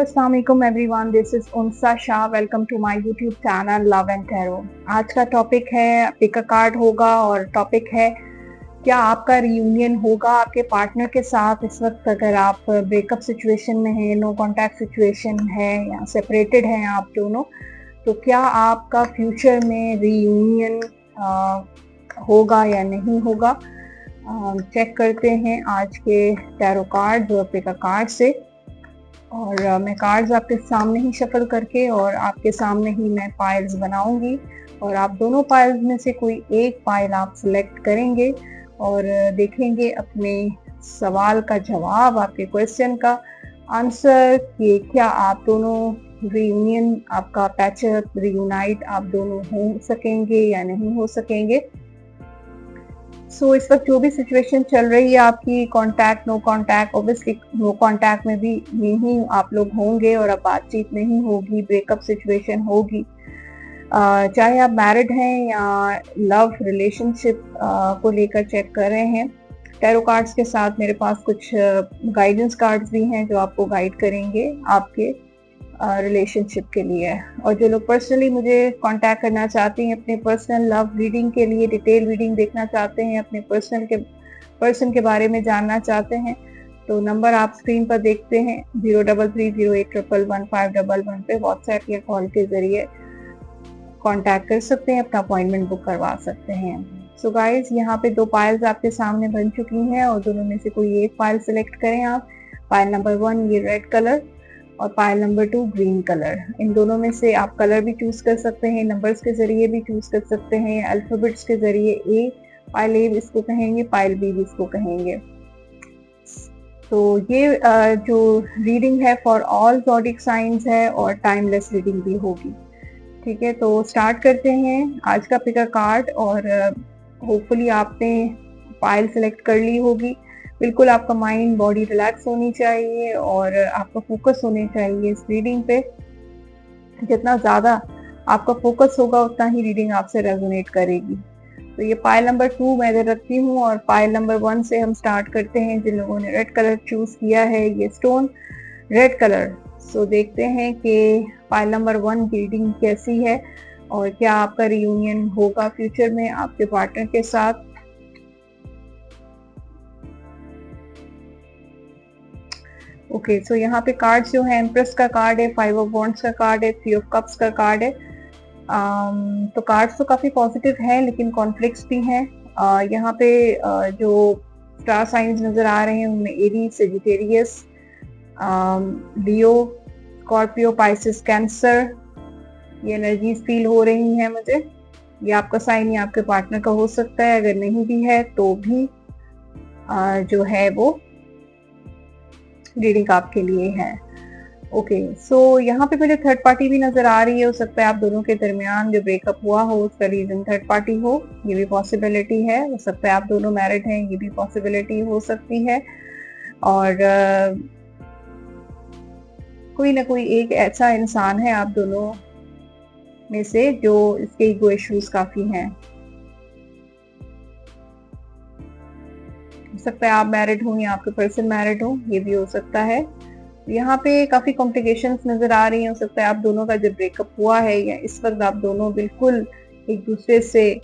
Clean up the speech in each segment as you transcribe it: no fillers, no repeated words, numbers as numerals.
अस्सलाम वालेकुम everyone, this is Unsa Shah. Welcome to my YouTube channel love and tarot. आज का टॉपिक है पिक अ कार्ड होगा और टॉपिक है क्या आपका रियूनियन होगा आपके पार्टनर के साथ इस वक्त, अगर आप ब्रेकअप सिचुएशन में हैं, नो कांटेक्ट सिचुएशन है या सेपरेटेड हैं आप दोनों, तो क्या आपका फ्यूचर में रियूनियन होगा या नहीं होगा। चेक करते हैं आज के टैरो कार्ड्स और पिक अ कार्ड से। और मैं कार्ड्स आपके सामने ही शफल करके और आपके सामने ही मैं पाइल्स बनाऊंगी और आप दोनों पाइल्स में से कोई एक पाइल आप सिलेक्ट करेंगे और देखेंगे अपने सवाल का जवाब, आपके क्वेश्चन का आंसर कि क्या आप दोनों रियूनियन, आपका पैचअप रियूनाइट आप दोनों हो सकेंगे या नहीं हो सकेंगे। सो इस वक्त जो भी सिचुएशन चल रही है आपकी, contact no contact, obviously no contact में भी नहीं आप लोग होंगे और अब बातचीत नहीं होगी, ब्रेकअप सिचुएशन होगी। चाहे आप मैरिड हैं या लव रिलेशनशिप को लेकर चेक कर रहे हैं। टैरो कार्ड्स के साथ मेरे पास कुछ गाइडेंस कार्ड्स भी हैं जो आपको गाइड करेंगे आपके रिलेशनशिप के लिए। और जो लोग पर्सनली मुझे कांटेक्ट करना चाहते हैं अपने पर्सनल लव रीडिंग के लिए, डिटेल रीडिंग देखना चाहते हैं, अपने पर्सन के बारे में जानना चाहते हैं, तो नंबर आप स्क्रीन पर देखते हैं 033081111511 पे व्हाट्सएप या कॉल के जरिए कांटेक्ट कर सकते हैं, अपना अपॉइंटमेंट बुक करवा सकते हैं। सो गाइज, यहाँ पे दो पाइल्स आपके सामने बन चुकी हैं और दोनों में से कोई एक पाइल सिलेक्ट करें आप। पाइल नंबर 1 ये रेड कलर और पाइल नंबर 2 ग्रीन कलर। इन दोनों में से आप कलर भी चूज कर सकते हैं, नंबर्स के जरिए भी चूज कर सकते हैं, अल्फाबेट्स के जरिए ए, पाइल ए इसको कहेंगे, पाइल बी भी इसको कहेंगे। तो ये जो रीडिंग है फॉर ऑल ज़ोडिक साइंस है और टाइमलेस रीडिंग भी होगी। ठीक है, तो स्टार्ट करते हैं आज का पिक अ कार्ड। और होपफुली आपने पाइल सेलेक्ट कर ली होगी। बिल्कुल आपका माइंड बॉडी रिलैक्स होनी चाहिए और आपका फोकस होने चाहिए इस रीडिंग पे। जितना ज़्यादा आपका फोकस होगा उतना ही रीडिंग आपसे रेजोनेट करेगी। तो ये पाइल नंबर 2 मैं इधर रखती हूँ और पाइल नंबर 1 से हम स्टार्ट करते हैं। जिन लोगों ने रेड कलर चूज किया है, ये स्टोन रेड कलर। सो देखते हैं कि पाइल नंबर 1 की रीडिंग कैसी है और क्या आपका रियूनियन होगा फ्यूचर में आपके पार्टनर के साथ। ओके, सो यहाँ पे कार्ड्स जो है, एम्प्रेस का कार्ड है, 5 ऑफ वॉन्ड्स का कार्ड है, 3 ऑफ कप्स का कार्ड है। तो कार्ड्स तो काफी पॉजिटिव हैं लेकिन कॉन्फ्लिक्ट्स भी हैं। यहाँ पे जो स्टार साइंस नजर आ रहे हैं उनमें एरीज, सेजिटेरियस, लियो, स्कॉर्पियो, पाइसिस, कैंसर, ये एनर्जीज फील हो रही हैं मुझे। ये आपका साइन या आपके पार्टनर का हो सकता है, अगर नहीं भी है तो भी जो है वो रीडिंग आपके लिए है। ओके, सो यहाँ पे मुझे थर्ड पार्टी भी नजर आ रही है। हो सकता है आप दोनों के दरमियान जो ब्रेकअप हुआ हो उसका रीजन थर्ड पार्टी हो, ये भी पॉसिबिलिटी है। हो सकता है आप दोनों मैरिड हैं, ये भी पॉसिबिलिटी हो सकती है। और कोई ना कोई एक ऐसा इंसान है आप दोनों में से जो इसके ईगो इश्यूज काफी हैं। हो सकता है आप मैरिड हो या आपके पर्सन मैरिड हो, ये भी हो सकता है। यहाँ पे काफी कॉम्प्लिकेशंस नजर आ रही हैं। हो सकता है आप दोनों का जब ब्रेकअप हुआ है या इस वक्त आप दोनों बिल्कुल एक दूसरे से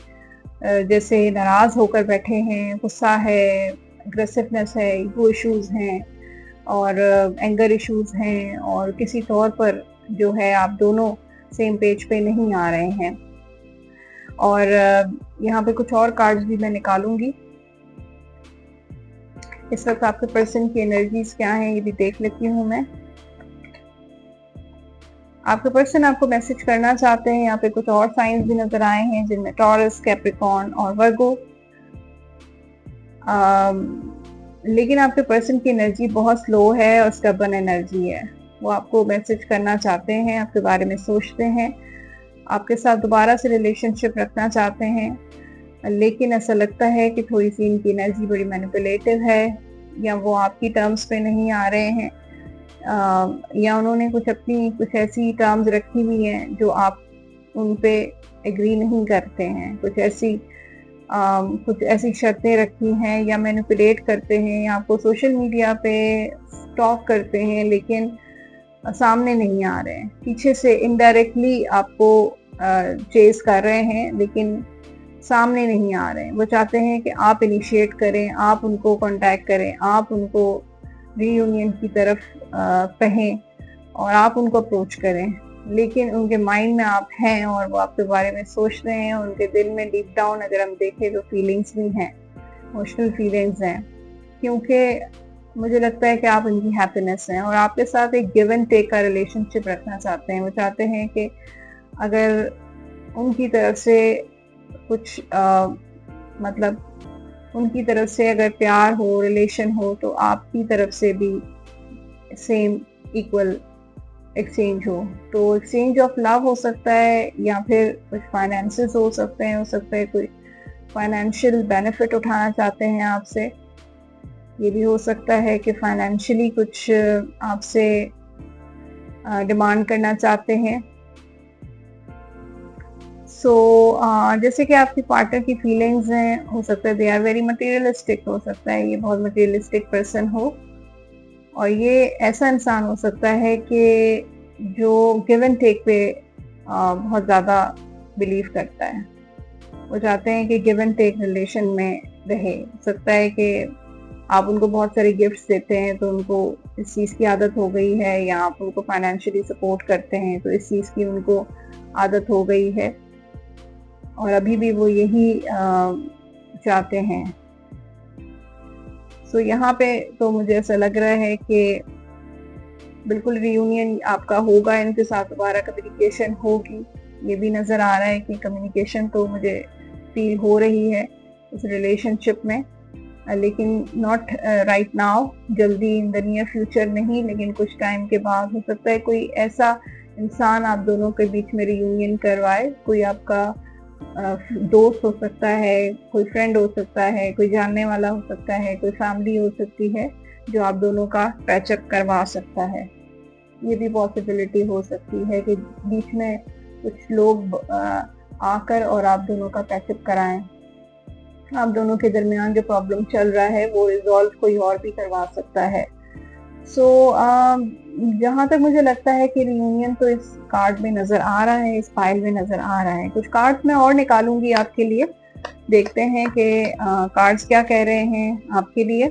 जैसे नाराज होकर बैठे हैं, गुस्सा है, अग्रेसिवनेस है, ईगो इश्यूज हैं और एंगर इश्यूज हैं और किसी तौर पर जो है आप दोनों सेम पेज पे नहीं आ रहे हैं। और यहाँ पे कुछ और कार्ड्स भी मैं निकालूंगी। इस वक्त आपके पर्सन की एनर्जीज क्या हैं ये भी देख लेती हूँ मैं। आपके पर्सन आपको मैसेज करना चाहते हैं। यहाँ पे कुछ और साइंस भी नजर आए हैं जिनमें टॉरस, कैप्रिकॉर्न और वर्गो। लेकिन आपके पर्सन की एनर्जी बहुत स्लो है और स्टबर्न एनर्जी है। वो आपको मैसेज करना चाहते हैं, आपके बारे में सोचते हैं, आपके साथ दोबारा से रिलेशनशिप रखना चाहते हैं, लेकिन ऐसा लगता है कि थोड़ी सी इनकी एनर्जी बड़ी मैनिपुलेटिव है या वो आपकी टर्म्स पे नहीं आ रहे हैं, या उन्होंने कुछ ऐसी टर्म्स रखी हुई हैं जो आप उन पे एग्री नहीं करते हैं। कुछ ऐसी शर्तें रखी हैं या मैनिपुलेट करते हैं या आपको सोशल मीडिया पे स्टॉक करते हैं, लेकिन सामने नहीं आ रहे हैं, पीछे से इनडायरेक्टली आपको चेस कर रहे हैं, लेकिन सामने नहीं आ रहे हैं। वो चाहते हैं कि आप इनिशिएट करें, आप उनको कांटेक्ट करें, आप उनको रीयूनियन की तरफ कहें और आप उनको अप्रोच करें, लेकिन उनके माइंड में आप हैं और वो आपके बारे में सोच रहे हैं। उनके दिल में डीप डाउन अगर हम देखें तो फीलिंग्स भी हैं, इमोशनल फीलिंग्स हैं, क्योंकि मुझे लगता है कि आप उनकी हैप्पीनेस हैं और आपके साथ एक गिव एंड टेक का रिलेशनशिप रखना चाहते हैं। वो चाहते हैं कि अगर उनकी तरफ से कुछ मतलब उनकी तरफ से अगर प्यार हो, रिलेशन हो, तो आपकी तरफ से भी सेम इक्वल एक्सचेंज हो। तो एक्सचेंज ऑफ लव हो सकता है, या फिर कुछ फाइनेंसेस हो सकते हैं, हो सकता है कोई फाइनेंशियल बेनिफिट उठाना चाहते हैं आपसे। ये भी हो सकता है कि फाइनेंशियली कुछ आपसे डिमांड करना चाहते हैं। जैसे कि आपकी पार्टनर की फीलिंग्स हैं, हो सकता है दे आर वेरी मटेरियलिस्टिक, हो सकता है ये बहुत मटेरियलिस्टिक पर्सन हो, और ये ऐसा इंसान हो सकता है कि जो गिव एंड टेक पे बहुत ज़्यादा बिलीव करता है। वो चाहते हैं कि गिव एंड टेक रिलेशन में रहे। हो सकता है कि आप उनको बहुत सारे गिफ्ट्स देते हैं तो उनको इस चीज़ की आदत हो गई है, या आप उनको फाइनेंशियली सपोर्ट करते हैं तो इस चीज़ की उनको आदत हो गई है, और अभी भी वो यही चाहते हैं। यहाँ पे तो मुझे ऐसा लग रहा है कि बिल्कुल रियूनियन आपका होगा, इनके साथ दोबारा कम्युनिकेशन होगी। ये भी नज़र आ रहा है कि कम्युनिकेशन तो मुझे फील हो रही है इस रिलेशनशिप में, लेकिन नॉट राइट नाउ, जल्दी इन द नियर फ्यूचर नहीं, लेकिन कुछ टाइम के बाद। हो सकता है कोई ऐसा इंसान आप दोनों के बीच में रियूनियन करवाए, कोई आपका दोस्त हो सकता है, कोई फ्रेंड हो सकता है, कोई जानने वाला हो सकता है, कोई फैमिली हो सकती है जो आप दोनों का पैचअप करवा सकता है। ये भी पॉसिबिलिटी हो सकती है कि बीच में कुछ लोग आकर और आप दोनों का पैचअप कराएं। आप दोनों के दरमियान जो प्रॉब्लम चल रहा है वो रिजॉल्व कोई और भी करवा सकता है। जहाँ तक मुझे लगता है कि रियूनियन तो इस कार्ड में नजर आ रहा है, इस फाइल में नजर आ रहा है। कुछ कार्ड्स मैं और निकालूंगी आपके लिए, देखते हैं कि कार्ड्स क्या कह रहे हैं आपके लिए।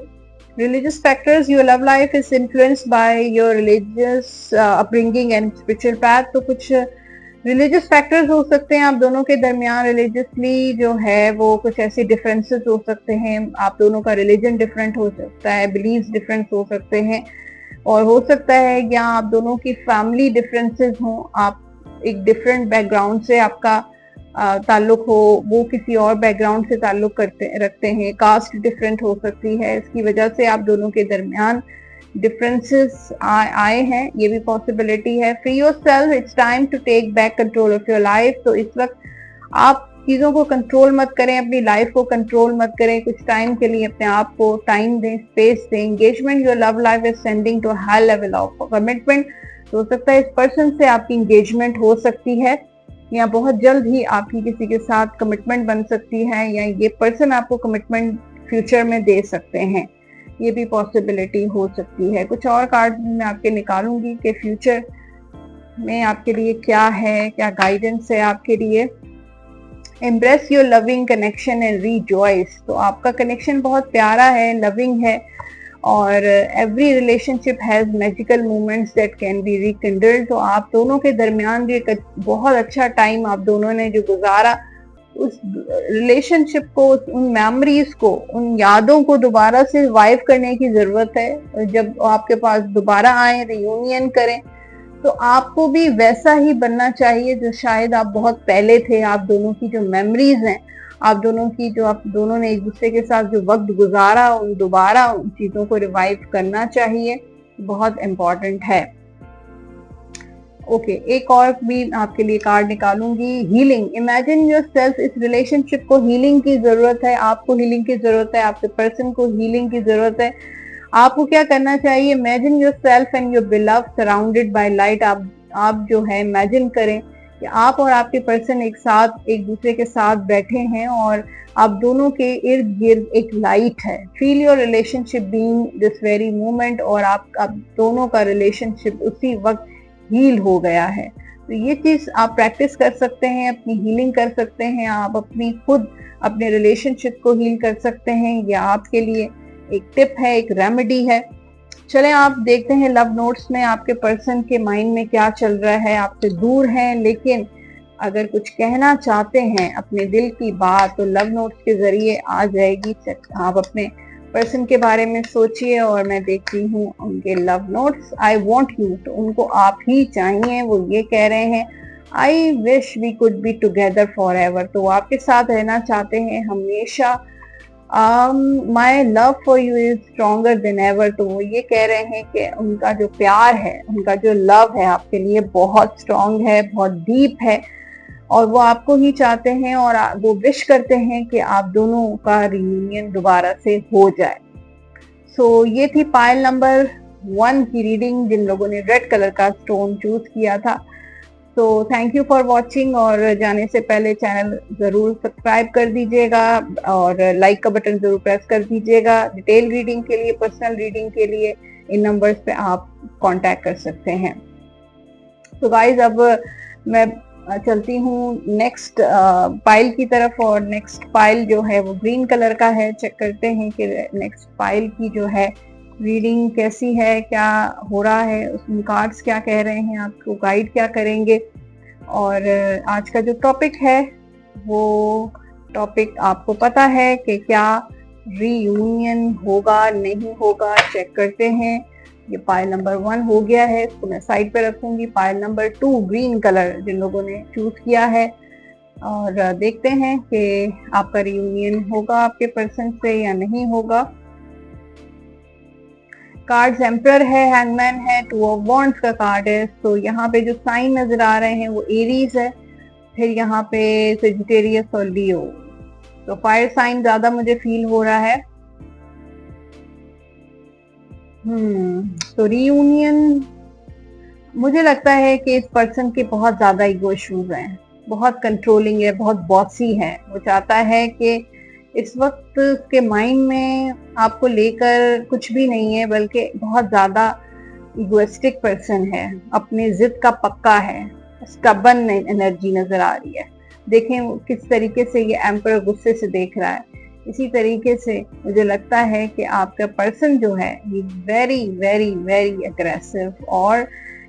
Religious factors, your love life is influenced by your religious upbringing and spiritual path. तो कुछ रिलीजियस फैक्टर्स हो सकते हैं आप दोनों के दरमियान, रिलीजियसली जो है वो कुछ ऐसे डिफरेंसेस हो सकते हैं, आप दोनों का रिलीजन डिफरेंट हो सकता है, बिलीव्स डिफरेंट हो सकते हैं, और हो सकता है या आप दोनों की फैमिली डिफरेंसेस हों, आप एक डिफरेंट बैकग्राउंड से आपका ताल्लुक हो, वो किसी और बैकग्राउंड से ताल्लुक रखते हैं, कास्ट डिफरेंट हो सकती है, इसकी वजह से आप दोनों के दरमियान डिफरेंसेस आए हैं, ये भी पॉसिबिलिटी है। Free yourself, it's time to take back control of your life. तो इस वक्त आप चीजों को कंट्रोल मत करें, अपनी लाइफ को कंट्रोल मत करें, कुछ टाइम के लिए अपने आप को टाइम दें, स्पेस दें। Engagement, your love life is sending to high level of commitment. तो हो सकता है इस पर्सन से आपकी एंगेजमेंट हो सकती है, या बहुत जल्द ही आपकी किसी के साथ कमिटमेंट बन सकती है, या ये पर्सन आपको कमिटमेंट फ्यूचर में दे सकते हैं, ये भी पॉसिबिलिटी हो सकती है। कुछ और कार्ड मैं आपके निकालूंगी कि फ्यूचर में आपके लिए क्या है, क्या गाइडेंस है आपके लिए। Embrace your loving connection and rejoice. तो आपका कनेक्शन बहुत प्यारा है, लविंग है, और every relationship has magical moments that can be rekindled. तो आप दोनों के दरमियान जो एक बहुत अच्छा टाइम आप दोनों ने जो गुजारा, उस रिलेशनशिप को, उन मेमोरीज को, उन यादों को दोबारा से रिवाइव करने की जरूरत है। जब आपके पास दोबारा आए, रियूनियन करें, तो आपको भी वैसा ही बनना चाहिए जो शायद आप बहुत पहले थे। आप दोनों की जो मेमोरीज हैं, आप दोनों की जो आप दोनों ने एक दूसरे के साथ जो वक्त गुजारा, उन दोबारा उन चीजों को रिवाइव करना चाहिए, बहुत इम्पोर्टेंट है। ओके, एक और भी आपके लिए कार्ड निकालूंगी। हीलिंग, इमेजिन योरसेल्फ, इस रिलेशनशिप को हीलिंग की जरूरत है, आपको हीलिंग की जरूरत है, आपके पर्सन को हीलिंग की जरूरत है। आपको क्या करना चाहिए? Imagine yourself and your beloved surrounded by light. आप जो है इमेजिन करें कि आप और आपके पर्सन एक साथ एक दूसरे के साथ बैठे हैं और आप दोनों के इर्द गिर्द एक लाइट है। Feel your relationship being this very moment, और आप दोनों का रिलेशनशिप उसी वक्त हील हो गया है। तो ये चीज आप प्रैक्टिस कर सकते हैं, अपनी हीलिंग कर सकते हैं, आप अपनी खुद अपने रिलेशनशिप को हील कर सकते हैं। ये आपके लिए एक टिप है, एक रेमेडी है। चलें आप देखते हैं लव नोट्स में आपके पर्सन के माइंड में क्या चल रहा है। आपसे दूर हैं लेकिन अगर कुछ कहना चाहते हैं अपने दिल की बात तो लव नोट्स के जरिए आ जाएगी। आप अपने पर्सन के बारे में सोचिए और मैं देखती हूँ उनके love notes. I want you, तो उनको आप ही चाहिए। वो ये कह रहे हैं I wish we could be together for ever, तो वो आपके साथ रहना चाहते हैं हमेशा। My love for you is stronger than ever, तो वो ये कह रहे हैं कि उनका जो प्यार है, उनका जो लव है आपके लिए बहुत स्ट्रॉन्ग है, बहुत डीप है, और वो आपको ही चाहते हैं और वो विश करते हैं कि आप दोनों का रियूनियन दोबारा से हो जाए। सो ये थी पाइल नंबर 1 की रीडिंग, जिन लोगों ने रेड कलर का स्टोन चूज किया था। तो थैंक यू फॉर वॉचिंग, और जाने से पहले चैनल जरूर सब्सक्राइब कर दीजिएगा और लाइक का बटन जरूर प्रेस कर दीजिएगा। डिटेल रीडिंग के लिए, पर्सनल रीडिंग के लिए इन नंबर्स पे आप कांटेक्ट कर सकते हैं। तो गाइज अब मैं चलती हूँ नेक्स्ट पाइल की तरफ, और नेक्स्ट पाइल जो है वो ग्रीन कलर का है। चेक करते हैं कि नेक्स्ट पाइल की जो है रीडिंग कैसी है, क्या हो रहा है, उसमें कार्ड्स क्या कह रहे हैं, आपको गाइड क्या करेंगे। और आज का जो टॉपिक है वो टॉपिक आपको पता है कि क्या रीयूनियन होगा नहीं होगा। चेक करते हैं। ये पाइल नंबर 1 हो गया है, इसको मैं साइड पे रखूंगी। पाइल नंबर 2 ग्रीन कलर जिन लोगों ने चूज किया है, और देखते हैं कि आपका रीयूनियन होगा आपके पर्सन से या नहीं होगा। कार्ड्स एम्परर है, हैंगमैन है, 2 ऑफ वॉन्ड्स का कार्ड है। तो यहाँ पे जो साइन नजर आ रहे हैं वो एरीज है, फिर यहाँ पे सेजिटेरियस और लियो। तो फायर साइन ज्यादा मुझे फील हो रहा है। तो रीयूनियन, मुझे लगता है कि इस पर्सन के बहुत ज्यादा ईगो इश्यूज हैं, बहुत कंट्रोलिंग है, बहुत बॉसी है। वो चाहता है कि इस वक्त उसके माइंड में आपको लेकर कुछ भी नहीं है, बल्कि बहुत ज्यादा इगोइस्टिक पर्सन है, अपनी जिद का पक्का है, स्टबन एनर्जी नजर आ रही है। देखें किस तरीके से ये एम्पर गुस्से से देख रहा है। इसी तरीके से मुझे लगता है कि आपका पर्सन जो है ये वेरी वेरी वेरी अग्रेसिव, और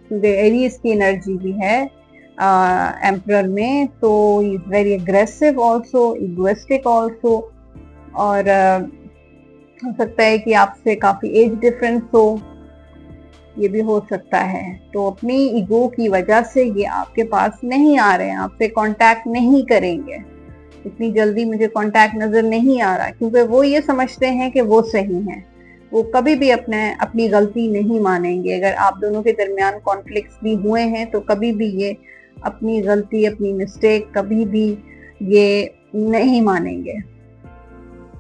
क्योंकि एरीज की एनर्जी भी है एम्परर में, तो is very aggressive also, egoistic also, और हो सकता है कि आपसे काफी एज डिफरेंस हो, ये भी हो सकता है। तो अपनी ईगो की वजह से ये आपके पास नहीं आ रहे हैं, आपसे कांटेक्ट नहीं करेंगे। इतनी जल्दी मुझे कांटेक्ट नजर नहीं आ रहा, क्योंकि वो ये समझते हैं कि वो सही हैं। वो कभी भी अपनी गलती नहीं मानेंगे। अगर आप दोनों के दरमियान कॉन्फ्लिक्ट्स भी हुए हैं तो कभी भी ये अपनी गलती, अपनी मिस्टेक कभी भी ये नहीं मानेंगे।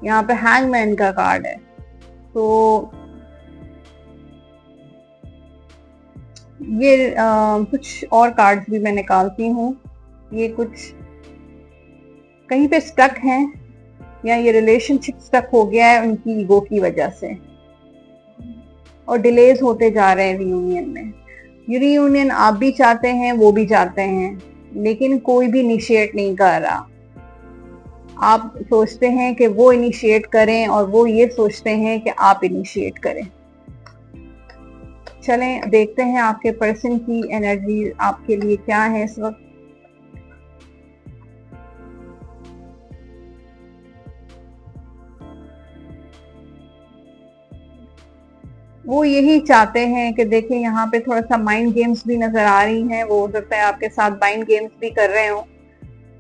यहाँ पे हैंगमैन का कार्ड है। तो ये कुछ और कार्ड्स भी मैं निकालती हूँ। ये कुछ कहीं पे स्टक हैं, या ये रिलेशनशिप स्टक हो गया है उनकी ईगो की वजह से, और डिलेज होते जा रहे हैं रियूनियन में। ये रियूनियन आप भी चाहते हैं, वो भी चाहते हैं, लेकिन कोई भी इनिशिएट नहीं कर रहा। आप सोचते हैं कि वो इनिशिएट करें और वो ये सोचते हैं कि आप इनिशिएट करें। चलें देखते हैं आपके पर्सन की एनर्जी आपके लिए क्या है इस वक्त। वो यही चाहते हैं कि देखिए यहाँ पे थोड़ा सा माइंड गेम्स भी नजर आ रही हैं। वो हो सकता है आपके साथ माइंड गेम्स भी कर रहे हो,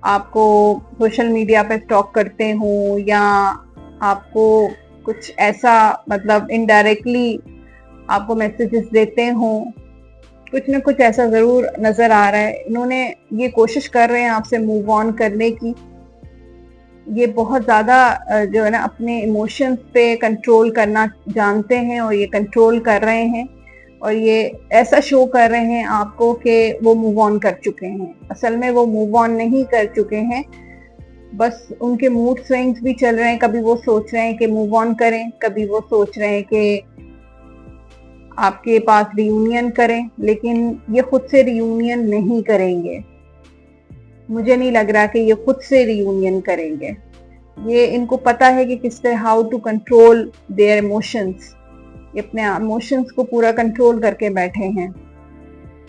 आपको सोशल मीडिया पे स्टॉक करते हो, या आपको कुछ ऐसा मतलब इनडायरेक्टली आपको मैसेजेस देते हो, कुछ ना कुछ ऐसा जरूर नजर आ रहा है। इन्होंने ये कोशिश कर रहे हैं आपसे मूव ऑन करने की। ये बहुत ज्यादा जो है ना अपने इमोशंस पे कंट्रोल करना जानते हैं, और ये कंट्रोल कर रहे हैं। और ये ऐसा शो कर रहे हैं आपको कि वो मूव ऑन कर चुके हैं। असल में वो मूव ऑन नहीं कर चुके हैं, बस उनके मूड स्विंग्स भी चल रहे हैं। कभी वो सोच रहे हैं कि मूव ऑन करें, कभी वो सोच रहे हैं कि आपके पास रियूनियन करें, लेकिन ये खुद से रियूनियन नहीं करेंगे। मुझे नहीं लग रहा कि ये खुद से रियूनियन करेंगे। ये इनको पता है कि किस तरह how to control their emotions. ये अपने इमोशंस को पूरा कंट्रोल करके बैठे हैं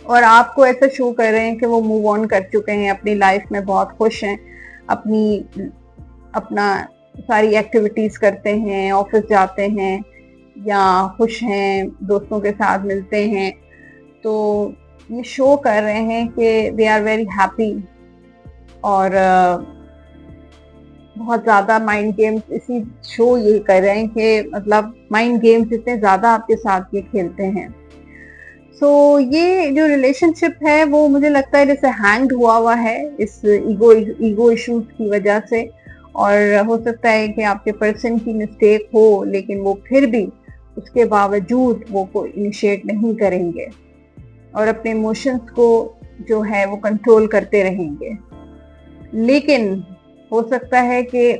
और आपको ऐसा शो कर रहे हैं कि वो मूव ऑन कर चुके हैं, अपनी लाइफ में बहुत खुश हैं, अपना सारी एक्टिविटीज करते हैं, ऑफिस जाते हैं या खुश हैं, दोस्तों के साथ मिलते हैं। तो ये शो कर रहे हैं कि दे आर वेरी हैप्पी। और बहुत ज्यादा माइंड गेम्स इसी शो ये कर रहे हैं कि मतलब माइंड गेम्स इतने ज्यादा आपके साथ ये खेलते हैं। सो ये जो रिलेशनशिप है वो मुझे लगता है जैसे हैंग हुआ है इस ईगो इश्यूज की वजह से। और हो सकता है कि आपके पर्सन की मिस्टेक हो, लेकिन वो फिर भी उसके बावजूद वो को इनिशिएट नहीं करेंगे और अपने इमोशंस को जो है वो कंट्रोल करते रहेंगे। लेकिन हो सकता है कि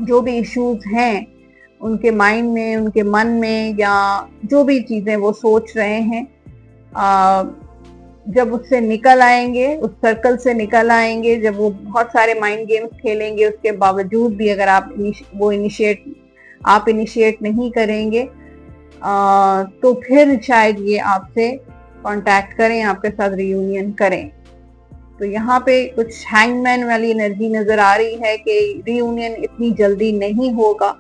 जो भी इश्यूज हैं उनके माइंड में, उनके मन में, या जो भी चीजें वो सोच रहे हैं, जब उससे निकल आएंगे, उस सर्कल से निकल आएंगे, जब वो बहुत सारे माइंड गेम्स खेलेंगे, उसके बावजूद भी अगर आप इनिशिएट नहीं करेंगे, तो फिर शायद ये आपसे कांटेक्ट करें, आपके साथ रियूनियन करें। तो यहाँ पे कुछ हैंगमैन वाली एनर्जी नजर आ रही है कि रियूनियन इतनी जल्दी नहीं होगा,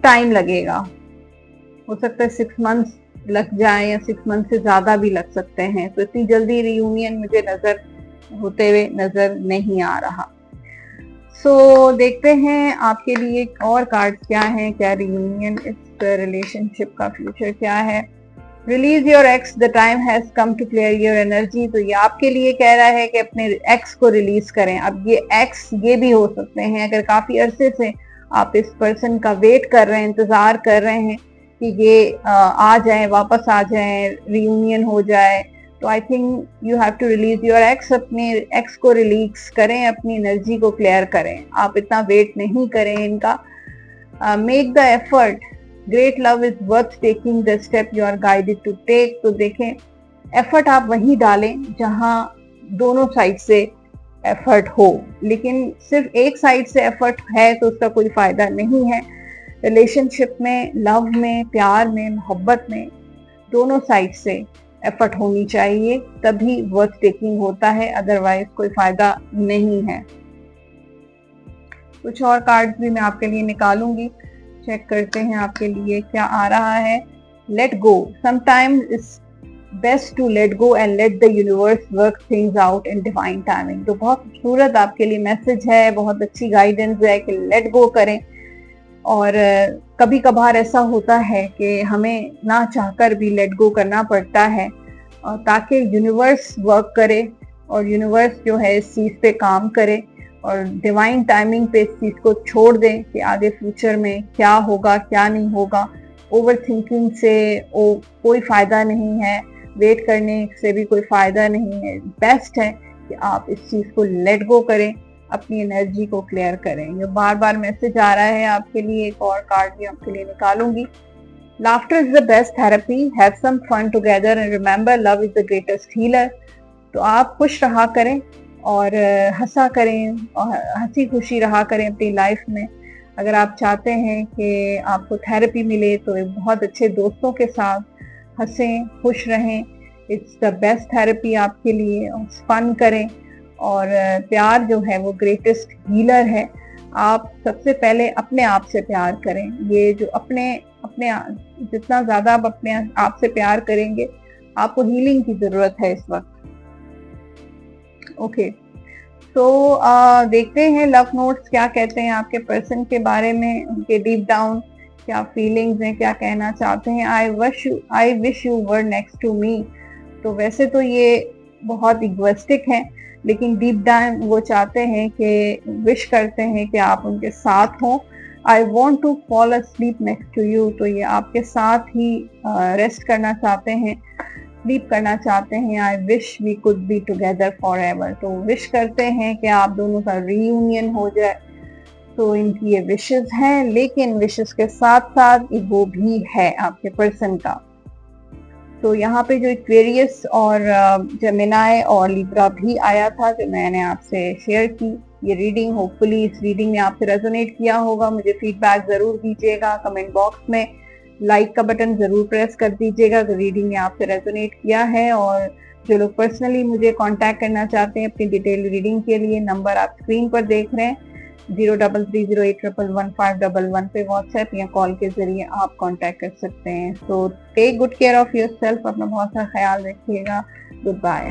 टाइम लगेगा। हो सकता है 6 मंथ्स लग जाए या 6 मंथ से ज्यादा भी लग सकते हैं। तो इतनी जल्दी रियूनियन मुझे होते हुए नजर नहीं आ रहा। सो देखते हैं आपके लिए और कार्ड्स क्या हैं, क्या रियूनियन, इस रिलेशनशिप का फ्यूचर क्या है। Release your ex, the time has come to clear your energy. तो ये आपके लिए कह रहा है कि अपने एक्स को रिलीज करें। अब ये एक्स ये भी हो सकते हैं, अगर काफी अरसे से आप इस पर्सन का वेट कर रहे हैं, इंतजार कर रहे हैं कि ये आ जाए, वापस आ जाए, रियूनियन हो जाए, तो I think you have to release your ex. अपने एक्स को रिलीज करें, अपनी एनर्जी को क्लियर करें। आप इतना वेट नहीं करें इनका। Make the effort, great love is worth taking the step you are guided to take. तो देखें, एफर्ट आप वहीं डालें जहां दोनों साइड से एफर्ट हो, लेकिन सिर्फ एक साइड से एफर्ट है तो उसका कोई फायदा नहीं है। रिलेशनशिप में, लव में, प्यार में, मोहब्बत में दोनों साइड से एफर्ट होनी चाहिए, तभी वर्थ टेकिंग होता है, अदरवाइज कोई फायदा नहीं है। कुछ और कार्ड्स भी मैं आपके लिए निकालूंगी, चेक करते हैं आपके लिए क्या आ रहा है। Let go, sometimes it's best to let go and let the universe work things out in divine timing. तो बहुत खूबसूरत आपके लिए मैसेज है, बहुत अच्छी गाइडेंस है कि लेट गो करें। और कभी कभार ऐसा होता है कि हमें ना चाहकर भी लेट गो करना पड़ता है, ताकि यूनिवर्स वर्क करे और यूनिवर्स जो है इस चीज़ पे काम करे और डिवाइन टाइमिंग पे इस चीज़ को छोड़ दें कि आगे फ्यूचर में क्या होगा क्या नहीं होगा। ओवर थिंकिंग से कोई फ़ायदा नहीं है, वेट करने से भी कोई फ़ायदा नहीं है। बेस्ट है कि आप इस चीज़ को लेट गो करें, अपनी एनर्जी को क्लियर करें। ये बार बार मैसेज आ रहा है आपके लिए। एक और कार्ड भी आपके लिए निकालूंगी। Laughter is the best therapy, have some fun together and remember love is the greatest healer. तो आप खुश रहा करें और हंसा करें और हंसी खुशी रहा करें अपनी लाइफ में। अगर आप चाहते हैं कि आपको थेरेपी मिले तो एक बहुत अच्छे दोस्तों के साथ हंसें, खुश रहें। इट्स द बेस्ट थेरेपी आपके लिए। फन करें और प्यार जो है वो ग्रेटेस्ट हीलर है। आप सबसे पहले अपने आप से प्यार करें। ये जो अपने जितना ज़्यादा आप अपने आप से प्यार करेंगे, आपको हीलिंग की ज़रूरत है इस वक्त। ओके, तो देखते हैं लव नोट्स क्या कहते हैं आपके पर्सन के बारे में, उनके डीप डाउन क्या फीलिंग्स हैं, क्या कहना चाहते हैं। I wish you were next to me. तो वैसे तो ये बहुत इगोइस्टिक है, लेकिन डीप डाउन वो चाहते हैं कि विश करते हैं कि आप उनके साथ हों, I want to fall asleep next to you, तो ये आपके साथ ही रेस्ट करना चाहते हैं, स्लीप करना चाहते हैं। I wish we could be together for ever, तो विश करते हैं कि आप दोनों का रीयूनियन हो जाए। तो इनकी ये विशेस हैं, लेकिन विशेस के साथ साथ वो भी है आपके पर्सन का। तो यहाँ पे जो एक्वेरियस और जेमिनाई और लिब्रा भी आया था, जो मैंने आपसे शेयर की ये रीडिंग, होपफुली इस रीडिंग ने आपसे रेजोनेट किया होगा। मुझे फीडबैक जरूर दीजिएगा कमेंट बॉक्स में, लाइक का बटन जरूर प्रेस कर दीजिएगा अगर रीडिंग ने आपसे रेजोनेट किया है। और जो लोग पर्सनली मुझे कांटेक्ट करना चाहते हैं अपनी डिटेल रीडिंग के लिए, नंबर आप स्क्रीन पर देख रहे हैं 0330811511 पे व्हाट्सएप या कॉल के जरिए आप कांटेक्ट कर सकते हैं। So take good care of yourself, अपना बहुत सा ख्याल रखिएगा। Good bye.